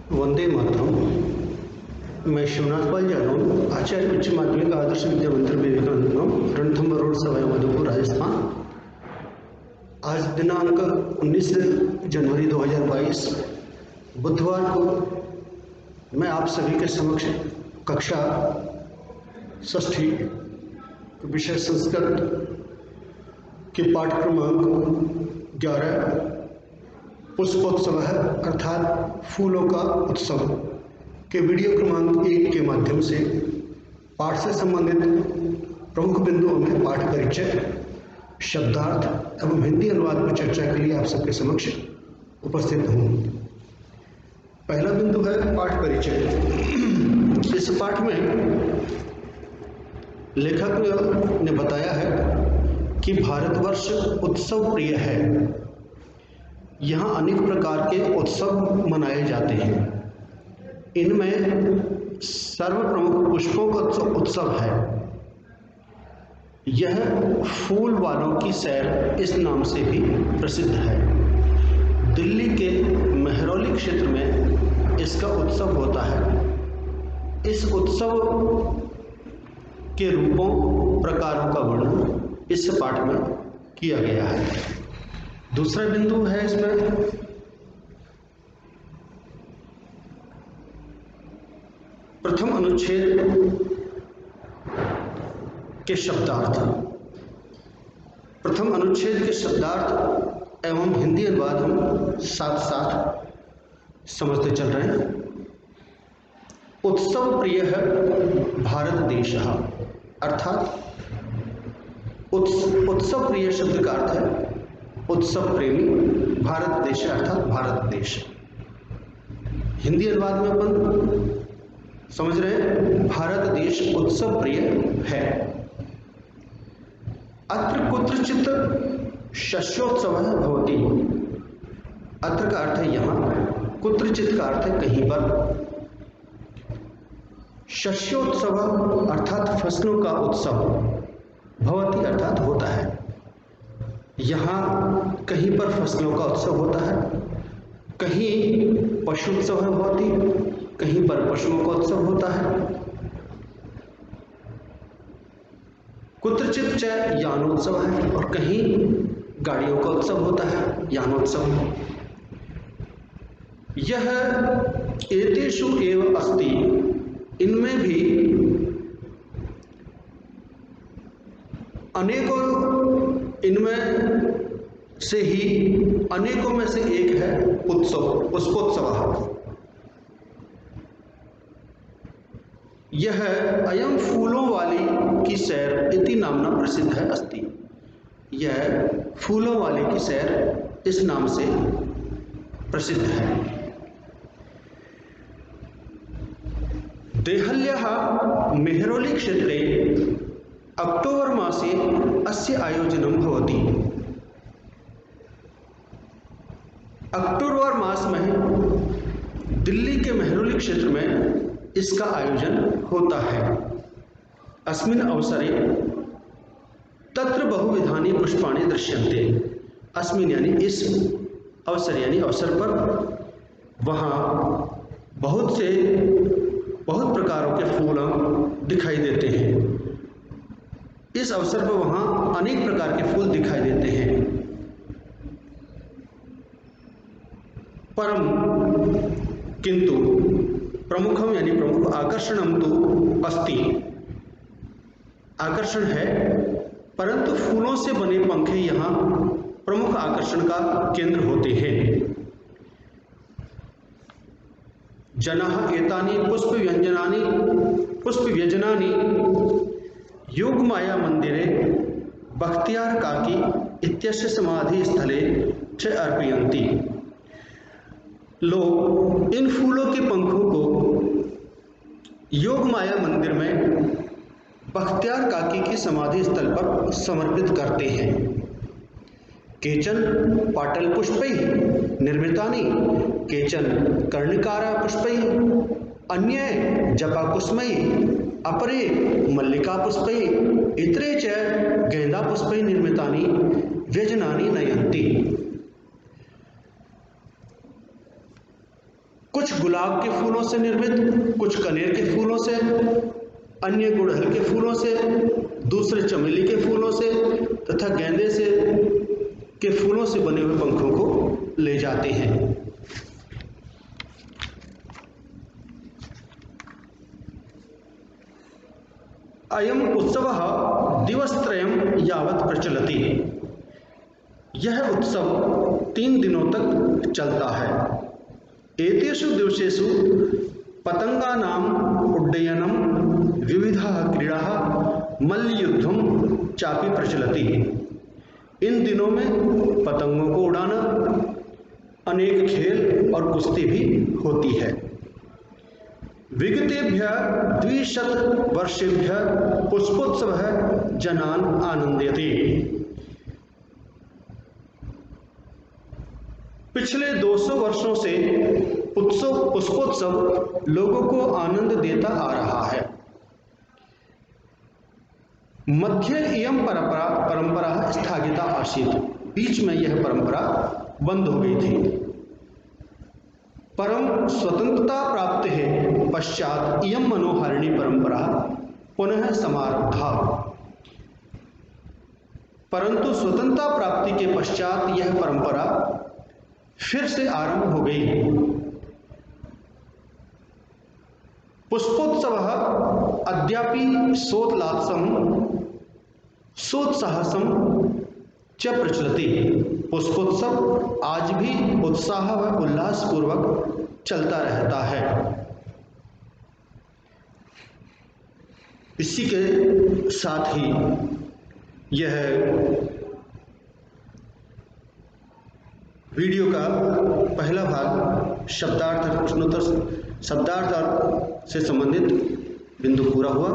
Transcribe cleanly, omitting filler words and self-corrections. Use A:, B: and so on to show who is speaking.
A: वंदे मातरम। मैं शिवनाथ पाल जादव, आचार्य उच्च माध्यमिक आदर्श विद्या मंदिर विवेकानंद, रणथंभौर रोड, सवाई माधोपुर, राजस्थान। आज दिनांक 19 जनवरी 2022 बुधवार को मैं आप सभी के समक्ष कक्षा षष्ठी विषय संस्कृत के पाठ क्रमांक 11 पुष्पोत्सव अर्थात फूलों का उत्सव के वीडियो क्रमांक 1 के माध्यम से पाठ से संबंधित प्रमुख बिंदुओं में पाठ परिचय, शब्दार्थ एवं हिंदी अनुवाद पर चर्चा के लिए आप सबके समक्ष उपस्थित हूँ। पहला बिंदु है पाठ परिचय। इस पाठ में लेखक ने बताया है कि भारतवर्ष उत्सव प्रिय है। यहाँ अनेक प्रकार के उत्सव मनाए जाते हैं। इनमें सर्वप्रमुख पुष्पों का उत्सव है। यह फूल वालों की सैर इस नाम से भी प्रसिद्ध है। दिल्ली के मेहरौली क्षेत्र में इसका उत्सव होता है। इस उत्सव के रूपों प्रकारों का वर्णन इस पाठ में किया गया है। दूसरा बिंदु है इसमें प्रथम अनुच्छेद के शब्दार्थ। प्रथम अनुच्छेद के शब्दार्थ एवं हिंदी अनुवाद हम साथ साथ समझते चल रहे हैं। उत्सव प्रिय है भारत देश, अर्थात उत्सव प्रिय शब्द का अर्थ है उत्सव प्रेमी, भारत देश अर्थात भारत देश। हिंदी अनुवाद में अपन समझ रहे हैं भारत देश उत्सव प्रिय है। अत्र कुत्रचित शस्योत्सव भवति। अत्र का अर्थ है यहाँ, कुत्रचित का अर्थ है कहीं पर। शस्योत्सव अर्थात फसलों का उत्सव, भवति अर्थात होता है। यहाँ कहीं पर फसलों का उत्सव होता है, कहीं पशु उत्सव भवति, कहीं पर पशुओं का उत्सव होता है। कुत्रचित च यानोत्सव है और कहीं गाड़ियों का उत्सव होता है, यानोत्सव। यह एतेषु एव अस्ति, इनमें भी अनेकों, इनमें से ही अनेकों में से एक है उत्सव, पुष्पोत्सव। यह अयम फूलों वाली की सैर इति नामना प्रसिद्ध है अस्ति। यह फूलों वाली की सैर इस नाम से प्रसिद्ध है। देहल्याः मेहरौली क्षेत्रे अक्टोबर मासे अस्य आयोजनं भवति। अक्टूबर मास में दिल्ली के मेहरौली क्षेत्र में इसका आयोजन होता है। अस्मिन् अवसरे तत्र बहुविधानि पुष्पाणि दृश्यन्ते। अस्मिन् यानी इस अवसर यानी अवसर पर वहाँ बहुत प्रकारों के फूल दिखाई देते हैं। इस अवसर पर वहाँ अनेक प्रकार के फूल दिखाई देते हैं। परम किंतु प्रमुखम यानी प्रमुख आकर्षणम तो अस्ति। आकर्षण है, परंतु फूलों से बने पंखे यहाँ प्रमुख आकर्षण का केंद्र होते हैं। जनाः एतानि पुष्पव्यजनानि योगमाया मंदिरे बख्तियार काकी इत्यस्य समाधि स्थले च अर्पयन्ति। लोग इन फूलों के पंखों को योगमाया मंदिर में बख्तियार काकी की समाधि स्थल पर समर्पित करते हैं। केचन पाटल पुष्पैः निर्मितानि, केचन कर्णिकारा पुष्पैः, अन्ये जपाकुसुमैः, अपरे मल्लिका पुष्पैः, इतरे च गेंदा पुष्पैः निर्मितानि व्यजनानि नयन्ति। कुछ गुलाब के फूलों से निर्मित, कुछ कनेर के फूलों से, अन्य गुड़हल के फूलों से, दूसरे चमेली के फूलों से तथा गेंदे से के फूलों से बने हुए पंखों को ले जाते हैं। अयम उत्सवः दिवसत्रयं यावत् प्रचलति। यह उत्सव 3 दिनों तक चलता है। एतेषु दिवसेषु पतंगानाम उड्डयनम, विविधाः क्रीडाः, मल्लयुद्धं चापि प्रचलति। इन दिनों में पतंगों को उड़ाना, अनेक खेल और कुश्ती भी होती है। विगतेभ्यः 200 वर्षेभ्यः पुष्पोत्सवः जनान् आनंदयति। पिछले 200 वर्षों से पुष्पोत्सव लोगों को आनंद देता आ रहा है। मध्य इयं परंपरा स्थगिता आसीत्। बीच में यह परंपरा बंद हो गई थी। परम स्वतंत्रता प्राप्ति है पश्चात इयं मनोहारिणी परंपरा पुनः समारब्धा। परंतु स्वतंत्रता प्राप्ति के पश्चात यह परंपरा फिर से आरंभ हो गई। पुष्पोत्सवः अद्यापि सोत्साहसं च प्रचलति। पुष्पोत्सव आज भी उत्साह व उल्लास पूर्वक चलता रहता है। इसी के साथ ही यह वीडियो का पहला भाग शब्दार्थ प्रश्नोत्तर शब्दार्थ से संबंधित बिंदु पूरा हुआ।